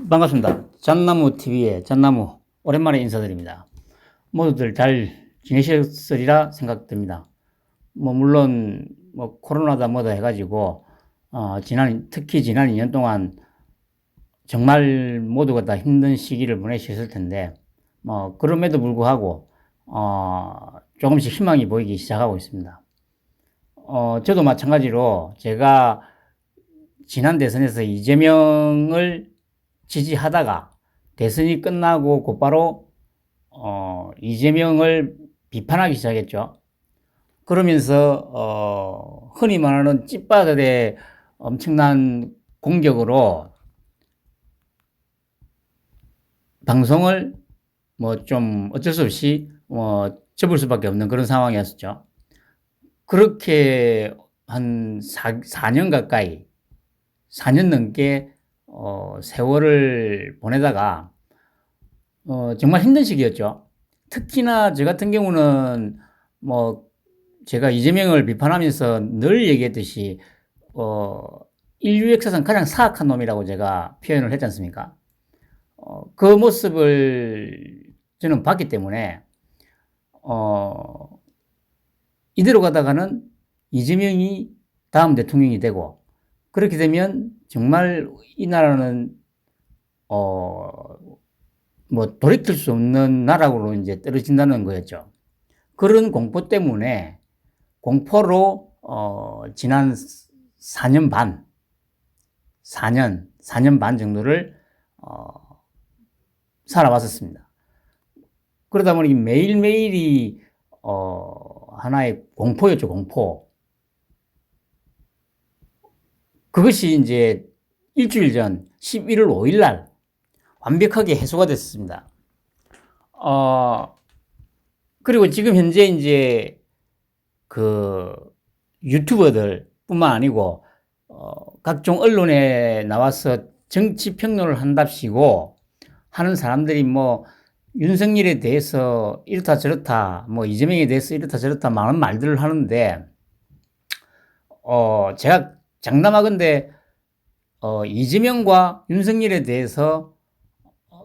반갑습니다. 잣나무TV의 잣나무 오랜만에 인사드립니다. 모두들 잘 지내셨으리라 생각됩니다. 물론 코로나다 뭐다 해가지고 특히 지난 2년 동안 정말 모두가 다 힘든 시기를 보내셨을 텐데 그럼에도 불구하고 조금씩 희망이 보이기 시작하고 있습니다. 저도 마찬가지로 제가 지난 대선에서 이재명을 지지하다가 대선이 끝나고 곧바로 이재명을 비판하기 시작했죠. 그러면서 흔히 말하는 찐빠들의 엄청난 공격으로 방송을 좀 어쩔 수 없이 접을 수밖에 없는 그런 상황이었죠. 그렇게 한 4년 가까이 4년 넘게 세월을 보내다가 정말 힘든 시기였죠. 특히나 저 같은 경우는 제가 이재명을 비판하면서 늘 얘기했듯이 인류 역사상 가장 사악한 놈이라고 제가 표현을 했지 않습니까? 그 모습을 저는 봤기 때문에 이대로 가다가는 이재명이 다음 대통령이 되고, 그렇게 되면 정말 이 나라는 돌이킬 수 없는 나라로 이제 떨어진다는 거였죠. 그런 공포 때문에 공포로 지난 4년 반 정도를 살아왔었습니다. 그러다 보니 매일매일이 하나의 공포였죠, 공포. 그것이 이제 일주일 전 11월 5일 날 완벽하게 해소가 됐습니다. 그리고 지금 현재 이제 그 유튜버들 뿐만 아니고 각종 언론에 나와서 정치 평론을 한답시고 하는 사람들이 윤석열에 대해서 이렇다 저렇다, 이재명에 대해서 이렇다 저렇다 많은 말들을 하는데, 제가 장담하건대 이재명과 윤석열에 대해서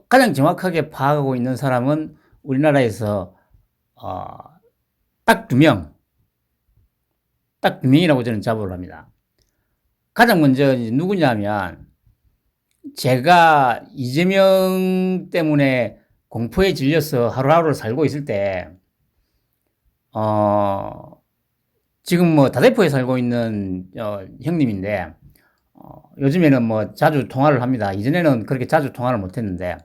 가장 정확하게 파악하고 있는 사람은 우리나라에서 딱 두 명이라고 저는 자부를 합니다. 가장 먼저 누구냐면, 제가 이재명 때문에 공포에 질려서 하루하루를 살고 있을 때 지금 다대포에 살고 있는 형님인데 요즘에는 자주 통화를 합니다. 이전에는 그렇게 자주 통화를 못 했는데,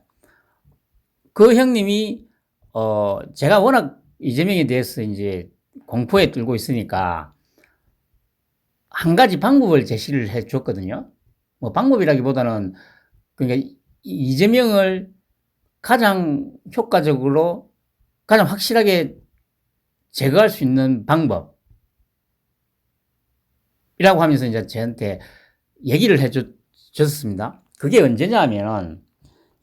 그 형님이 제가 워낙 이재명에 대해서 이제 공포에 떨고 있으니까 한 가지 방법을 제시를 해 줬거든요. 방법이라기보다는, 그러니까 이재명을 가장 효과적으로, 가장 확실하게 제거할 수 있는 방법이라고 하면서 이제 저한테 얘기를 해 줬습니다. 그게 언제냐 하면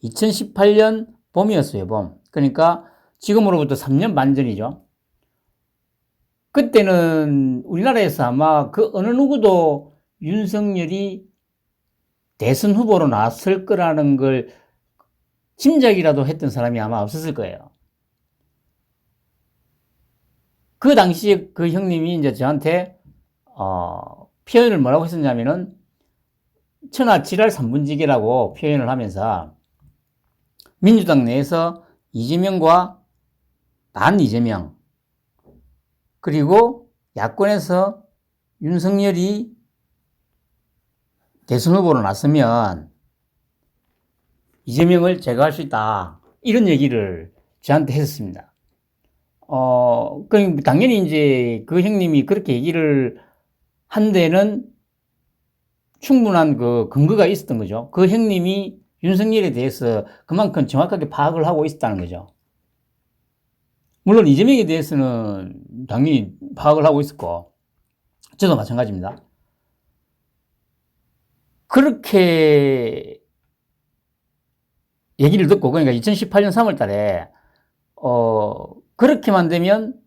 2018년 봄이었어요, 봄. 그러니까 지금으로부터 3년 반 전이죠. 그때는 우리나라에서 아마 그 어느 누구도 윤석열이 대선 후보로 나왔을 거라는 걸 짐작이라도 했던 사람이 아마 없었을 거예요. 그 당시에 그 형님이 이제 저한테 표현을 뭐라고 했었냐면은 천하지랄 삼분지기라고 표현을 하면서, 민주당 내에서 이재명과 반 이재명, 그리고 야권에서 윤석열이 대선 후보로 나서면 이재명을 제거할 수 있다, 이런 얘기를 저한테 했었습니다. 당연히 이제 그 형님이 그렇게 얘기를 한 데는 충분한 그 근거가 있었던 거죠. 그 형님이 윤석열에 대해서 그만큼 정확하게 파악을 하고 있었다는 거죠. 물론 이재명에 대해서는 당연히 파악을 하고 있었고, 저도 마찬가지입니다. 그렇게 얘기를 듣고, 그러니까 2018년 3월 달에 그렇게만 되면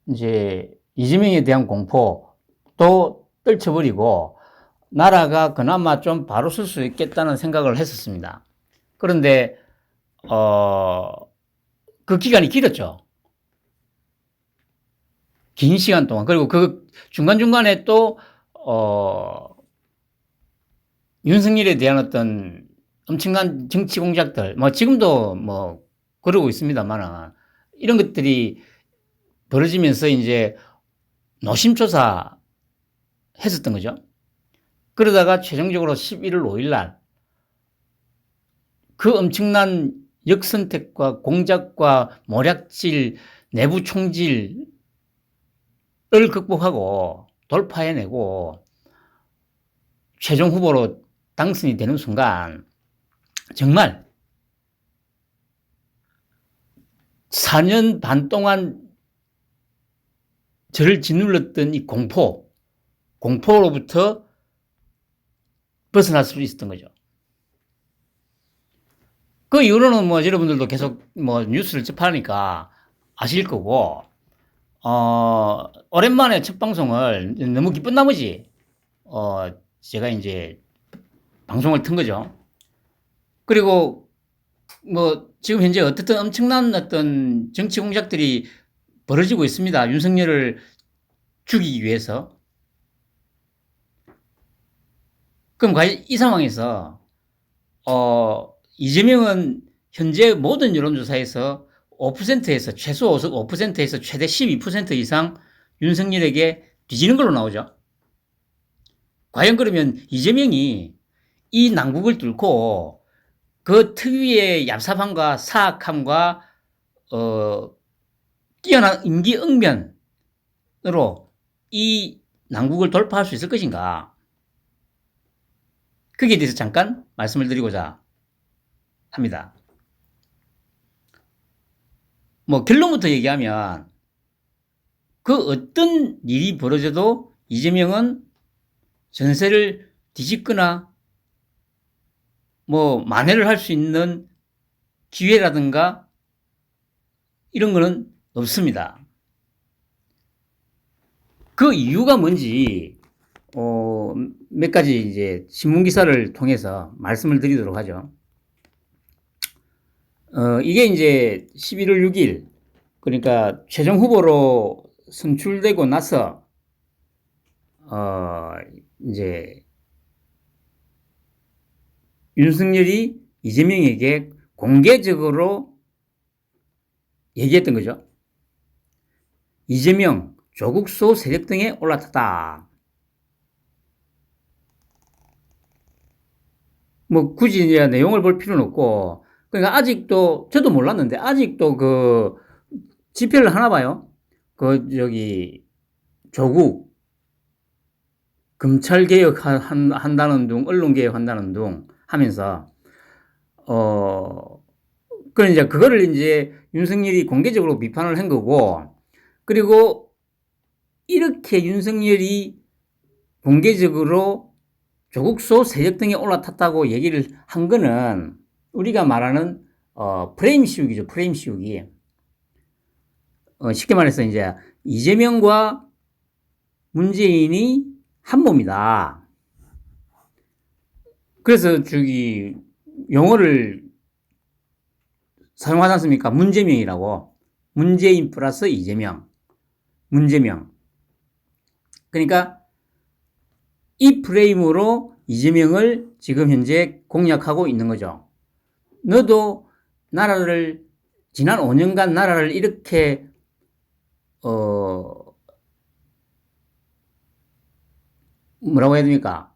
이제 이재명에 대한 공포도 떨쳐버리고 나라가 그나마 좀 바로 설 수 있겠다는 생각을 했었습니다. 그런데 그 기간이 길었죠. 긴 시간 동안. 그리고 그 중간중간에 또 윤석열에 대한 어떤 엄청난 정치 공작들, 뭐 지금도 뭐 그러고 있습니다만 이런 것들이 벌어지면서 이제 노심초사 했었던 거죠. 그러다가 최종적으로 11월 5일 날 그 엄청난 역선택과 공작과 모략질, 내부 총질을 극복하고 돌파해내고 최종 후보로 당선이 되는 순간 정말 4년 반 동안 저를 짓눌렀던 이 공포로부터 벗어날 수 있었던 거죠. 그 이후로는 뭐 여러분들도 계속 뭐 뉴스를 접하니까 아실 거고, 오랜만에 첫 방송을 너무 기쁜 나머지, 제가 이제 방송을 튼 거죠. 그리고 뭐 지금 현재 어떻든 엄청난 어떤 정치 공작들이 벌어지고 있습니다. 윤석열을 죽이기 위해서. 그럼 과연 이 상황에서 이재명은 현재 모든 여론조사에서 5%에서 최소 5%에서 최대 12% 이상 윤석열에게 뒤지는 걸로 나오죠. 과연 그러면 이재명이 이 난국을 뚫고 그 특유의 얍삽함과 사악함과 뛰어난 임기응변으로 이 난국을 돌파할 수 있을 것인가? 거기에 대해서 잠깐 말씀을 드리고자 합니다. 뭐 결론부터 얘기하면 그 어떤 일이 벌어져도 이재명은 전세를 뒤집거나 뭐 만회를 할 수 있는 기회라든가 이런 거는 없습니다. 그 이유가 뭔지 몇 가지 이제 신문 기사를 통해서 말씀을 드리도록 하죠. 이게 이제 11월 6일, 그러니까 최종 후보로 선출되고 나서, 이제, 윤석열이 이재명에게 공개적으로 얘기했던 거죠. 이재명, 조국소 세력 등에 올라탔다. 뭐 굳이 이제 내용을 볼 필요는 없고, 그러니까 아직도 저도 몰랐는데 아직도 그 집회를 하나 봐요. 조국 검찰 개혁 한다는 둥, 언론 개혁 한다는 둥 하면서 그런 이제 그거를 이제 윤석열이 공개적으로 비판을 한 거고, 그리고 이렇게 윤석열이 공개적으로 조국소 세력 등에 올라탔다고 얘기를 한 거는 우리가 말하는 프레임 씌우기죠. 프레임 씌우기. 쉽게 말해서 이제 이재명과 문재인이 한 몸이다. 그래서 저기 용어를 사용하지 않습니까? 문재명이라고. 문재인 플러스 이재명. 문재명. 그러니까 이 프레임으로 이재명을 지금 현재 공략하고 있는 거죠. 너도 나라를, 지난 5년간 나라를 이렇게 뭐라고 해야 됩니까?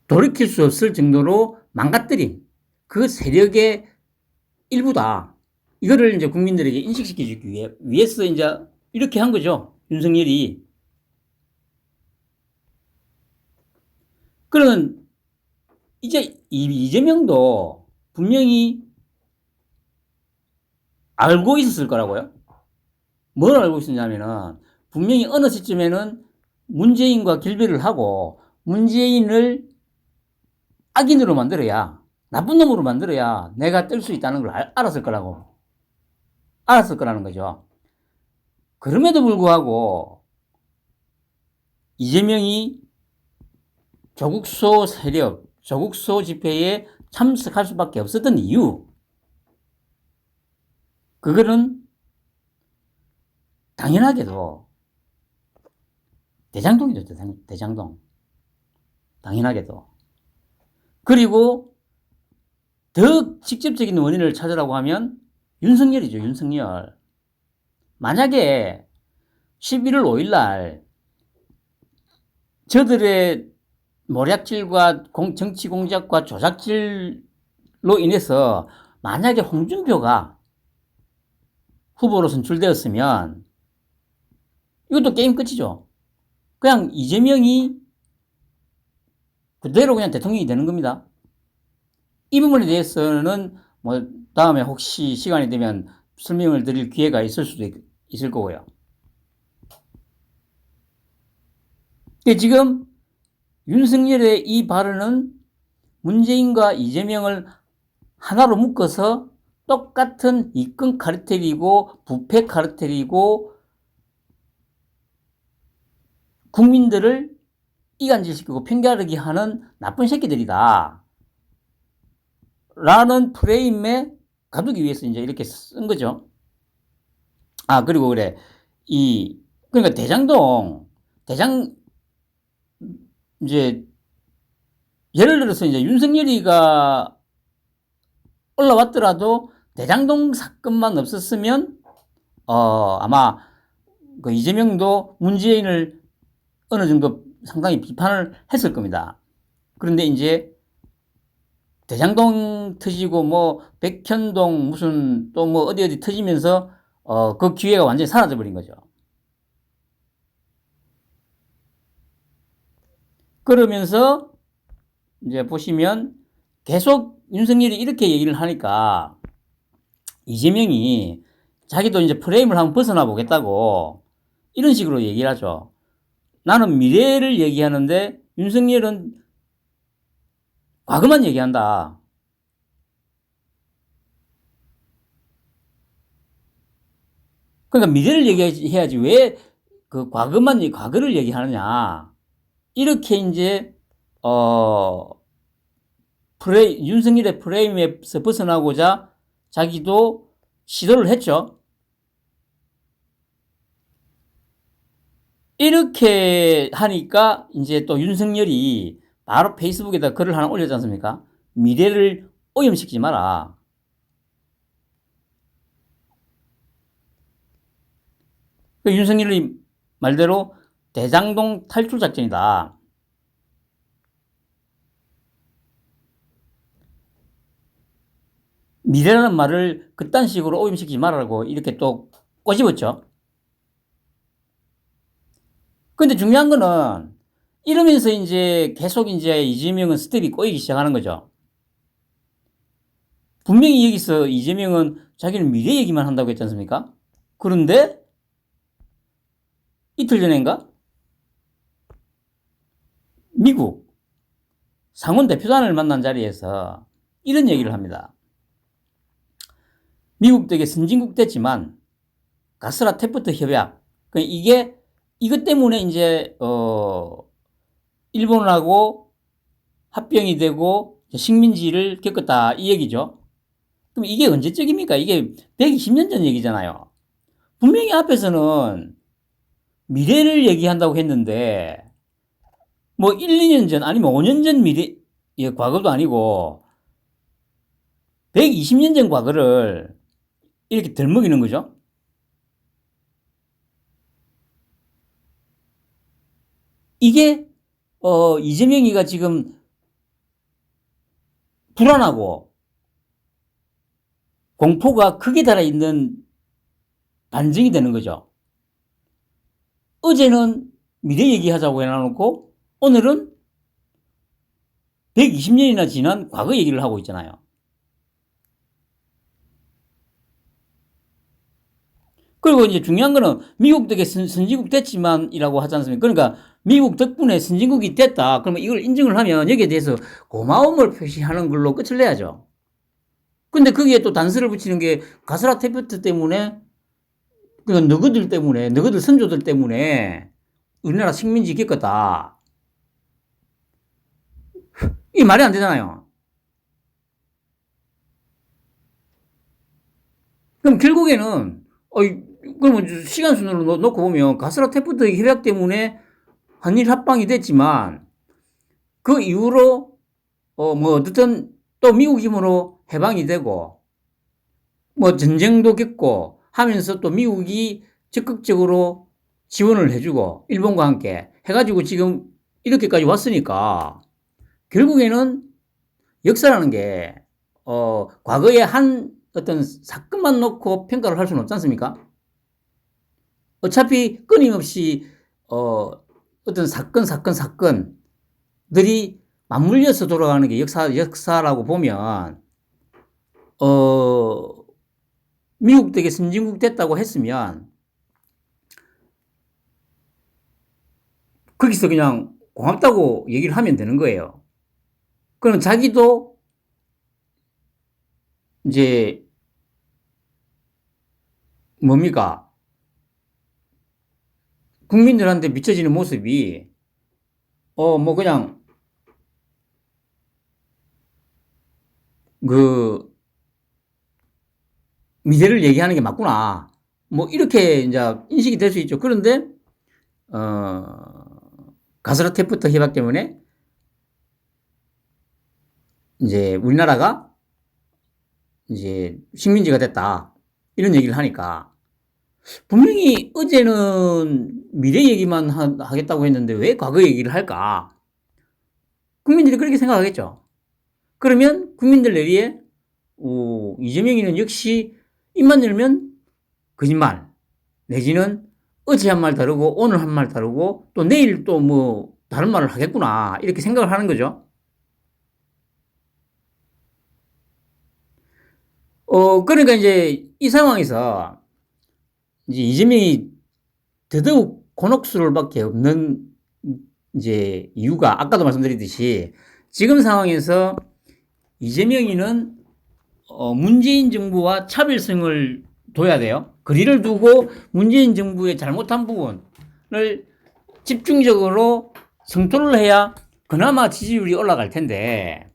돌이킬 수 없을 정도로 망가뜨린 그 세력의 일부다. 이거를 이제 국민들에게 인식시켜주기 위해서 이제 이렇게 한 거죠. 윤석열이. 그러면 이제 이재명도 분명히 알고 있었을 거라고요. 뭘 알고 있었냐면은 분명히 어느 시점에는 문재인과 결별을 하고 문재인을 악인으로 만들어야, 나쁜 놈으로 만들어야 내가 뜰 수 있다는 걸 알았을 거라는 거죠. 그럼에도 불구하고 이재명이 조국소 세력, 조국 수호 집회에 참석할 수밖에 없었던 이유, 그거는 당연하게도 대장동이죠. 대장동. 당연하게도. 그리고 더 직접적인 원인을 찾으라고 하면 윤석열이죠. 윤석열. 만약에 11월 5일 날 저들의 모략질과 정치 공작과 조작질로 인해서 만약에 홍준표가 후보로 선출되었으면 이것도 게임 끝이죠. 그냥 이재명이 그대로 그냥 대통령이 되는 겁니다. 이 부분에 대해서는 뭐 다음에 혹시 시간이 되면 설명을 드릴 기회가 있을 수도 있을 거고요. 지금 윤석열의 이 발언은 문재인과 이재명을 하나로 묶어서 똑같은 입건 카르텔이고 부패 카르텔이고 국민들을 이간질시키고 편가르기 하는 나쁜 새끼들이다 라는 프레임에 가두기 위해서 이제 이렇게 쓴 거죠. 그리고 그래. 그러니까 이제, 예를 들어서 이제 윤석열이가 올라왔더라도 대장동 사건만 없었으면, 아마 그 이재명도 문재인을 어느 정도 상당히 비판을 했을 겁니다. 그런데 이제 대장동 터지고 뭐 백현동 무슨 또 뭐 어디 터지면서 그 기회가 완전히 사라져 버린 거죠. 그러면서 이제 보시면 계속 윤석열이 이렇게 얘기를 하니까 이재명이 자기도 이제 프레임을 한번 벗어나 보겠다고 이런 식으로 얘기를 하죠. 나는 미래를 얘기하는데 윤석열은 과거만 얘기한다. 그러니까 미래를 얘기해야지 왜 그 과거를 얘기하느냐. 이렇게 이제, 윤석열의 프레임에서 벗어나고자 자기도 시도를 했죠. 이렇게 하니까 이제 또 윤석열이 바로 페이스북에다 글을 하나 올렸지 않습니까? 미래를 오염시키지 마라. 윤석열이 말대로 대장동 탈출 작전이다. 미래라는 말을 그딴 식으로 오염시키지 말라고 이렇게 또 꼬집었죠. 근데 중요한 거는 이러면서 이제 계속 이제 이재명은 스텝이 꼬이기 시작하는 거죠. 분명히 여기서 이재명은 자기는 미래 얘기만 한다고 했지 않습니까? 그런데 이틀 전인가? 미국 상원 대표단을 만난 자리에서 이런 얘기를 합니다. 미국 되게 선진국 됐지만 가스라 테프트 협약, 이것 때문에 이제 일본하고 합병이 되고 식민지를 겪었다 이 얘기죠. 그럼 이게 언제적입니까? 이게 120년 전 얘기잖아요. 분명히 앞에서는 미래를 얘기한다고 했는데 뭐 1, 2년 전 아니면 5년 전 과거도 아니고 120년 전 과거를 이렇게 덜먹이는 거죠. 이게 이재명이가 지금 불안하고 공포가 크게 달아있는 반증이 되는 거죠. 어제는 미래 얘기하자고 해놔놓고 오늘은 120년이나 지난 과거 얘기를 하고 있잖아요. 그리고 이제 중요한 거는 미국 덕에 선진국 됐지만이라고 하지 않습니까? 그러니까 미국 덕분에 선진국이 됐다. 그러면 이걸 인정을 하면 여기에 대해서 고마움을 표시하는 걸로 끝을 내야죠. 근데 거기에 또 단서를 붙이는 게 가스라 테프트 때문에, 그러니까 너희들 선조들 때문에 우리나라 식민지 겪었다. 이게 말이 안 되잖아요. 그럼 결국에는, 그러면 시간 순으로 놓고 보면 가스라 테프트 협약 때문에 한일 합방이 됐지만 그 이후로 뭐 어쨌든 또 미국 힘으로 해방이 되고 뭐 전쟁도 겪고 하면서 또 미국이 적극적으로 지원을 해주고 일본과 함께 해가지고 지금 이렇게까지 왔으니까 결국에는 역사라는 게 과거에 한 어떤 사건만 놓고 평가를 할 수는 없지 않습니까? 어차피 끊임없이 어떤 사건들이 맞물려서 돌아가는 게 역사라고 보면 미국 되게 선진국 됐다고 했으면 거기서 그냥 고맙다고 얘기를 하면 되는 거예요. 그럼 자기도 이제 뭡니까? 국민들한테 비춰지는 모습이 뭐 그냥 그 미래를 얘기하는 게 맞구나. 뭐 이렇게 이제 인식이 될 수 있죠. 그런데 가스라테프트 협약 때문에 이제 우리나라가 이제 식민지가 됐다. 이런 얘기를 하니까 분명히 어제는 미래 얘기만 하겠다고 했는데 왜 과거 얘기를 할까? 국민들이 그렇게 생각하겠죠. 그러면 국민들 내리에 이재명이는 역시 입만 열면 거짓말 내지는 어제 한 말 다르고 오늘 한 말 다르고 또 내일 또 뭐 다른 말을 하겠구나 이렇게 생각을 하는 거죠. 그러니까 이제 이 상황에서 이제 이재명이 더더욱 곤혹스러울 밖에 없는 이제 이유가 아까도 말씀드렸듯이 지금 상황에서 이재명이는 문재인 정부와 차별성을 둬야 돼요. 거리를 두고 문재인 정부의 잘못한 부분을 집중적으로 성토를 해야 그나마 지지율이 올라갈 텐데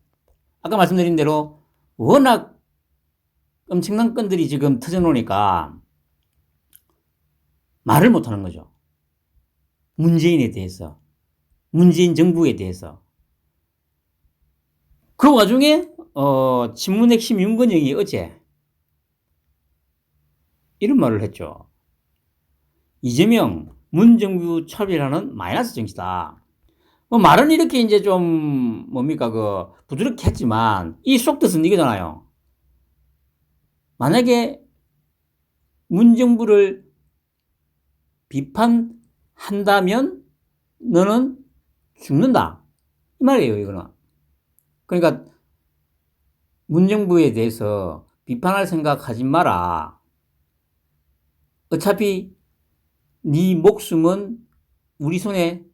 아까 말씀드린 대로 워낙 엄청난 건들이 지금 터져놓으니까 말을 못하는 거죠. 문재인에 대해서, 문재인 정부에 대해서. 그 와중에 친문 핵심 윤건영이 어제 이런 말을 했죠. 이재명, 문정부 차별하는 마이너스 정치다. 말은 이렇게 이제 좀 뭡니까 부드럽게 했지만 이 속뜻은 이거잖아요. 만약에 문정부를 비판한다면 너는 죽는다. 이 말이에요, 이거는. 그러니까 문정부에 대해서 비판할 생각 하지 마라. 어차피 네 목숨은 우리 손에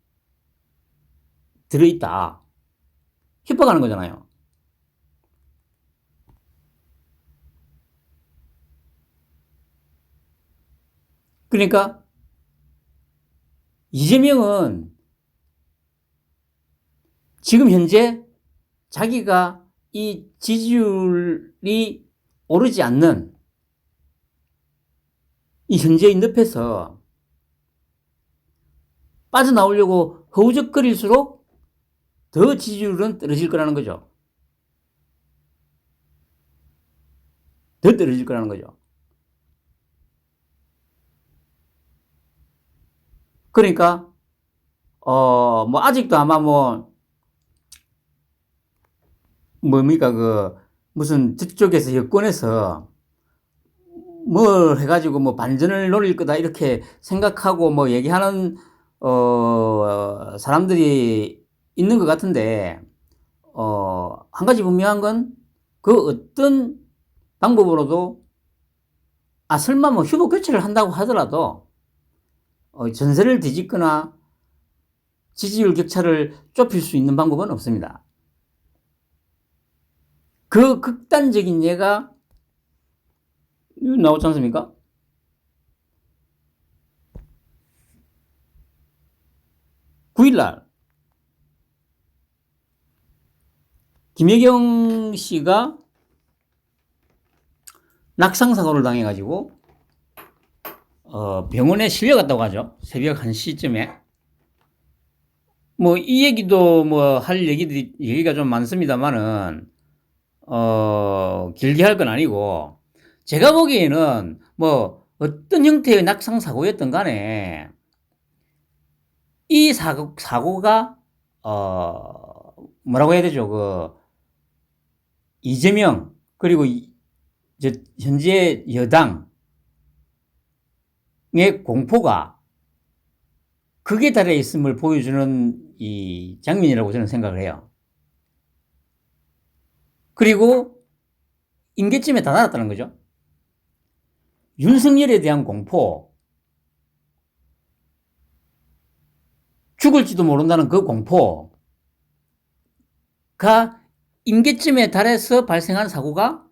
들어있다. 협박하는 거잖아요. 그러니까 이재명은 지금 현재 자기가 이 지지율이 오르지 않는 이 현재의 늪에서 빠져나오려고 허우적거릴수록 더 지지율은 떨어질 거라는 거죠. 더 떨어질 거라는 거죠. 그러니까 뭐 아직도 아마 뭡니까 무슨 저쪽에서 여권에서 뭘 해가지고 뭐 반전을 노릴 거다 이렇게 생각하고 뭐 얘기하는 사람들이 있는 것 같은데 한 가지 분명한 건 그 어떤 방법으로도 설마 뭐 후보 교체를 한다고 하더라도 전세를 뒤집거나 지지율 격차를 좁힐 수 있는 방법은 없습니다. 그 극단적인 예가 나오지 않습니까? 9일날 김혜경 씨가 낙상사고를 당해가지고 병원에 실려갔다고 하죠. 새벽 1시쯤에. 뭐 이 얘기도 뭐 할 얘기가 좀 많습니다만은 길게 할 건 아니고, 제가 보기에는 뭐 어떤 형태의 낙상사고였던 간에 이 사고가 뭐라고 해야 되죠? 이재명 그리고 현재 여당의 공포가 극에 달해 있음을 보여주는 이 장면이라고 저는 생각을 해요. 그리고 임계점에 다다랐다는 거죠. 윤석열에 대한 공포, 죽을지도 모른다는 그 공포가 임계점에 달해서 발생한 사고가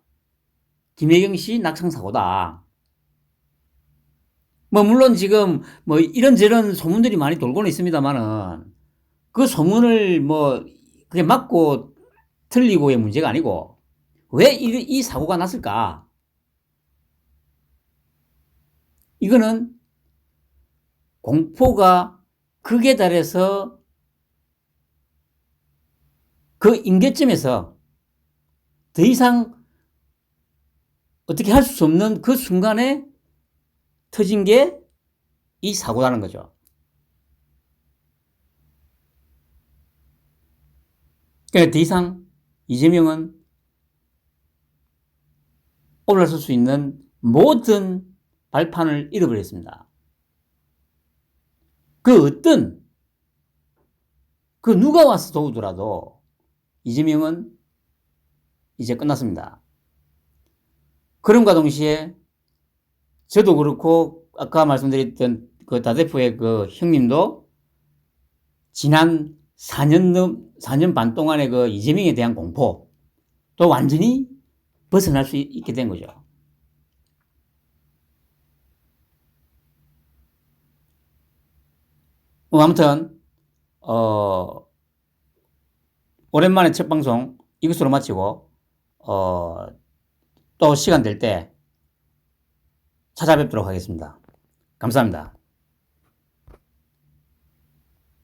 김혜경 씨 낙상사고다. 뭐 물론 지금 뭐 이런저런 소문들이 많이 돌고는 있습니다만은, 그 소문을 뭐 그게 맞고 틀리고의 문제가 아니고, 왜 이 사고가 났을까? 이거는 공포가 극에 달해서 그 임계점에서 더 이상 어떻게 할 수 없는 그 순간에 터진 게 이 사고라는 거죠. 그러니까 더 이상 이재명은 올라설 수 있는 모든 발판을 잃어버렸습니다. 그 누가 와서 도우더라도 이재명은 이제 끝났습니다. 그럼과 동시에 저도 그렇고 아까 말씀드렸던 그 다대포의 그 형님도 지난 4년 반 동안의 그 이재명에 대한 공포 또 완전히 벗어날 수 있게 된 거죠. 아무튼 오랜만에 첫 방송 이것으로 마치고 또 시간 될 때 찾아뵙도록 하겠습니다. 감사합니다.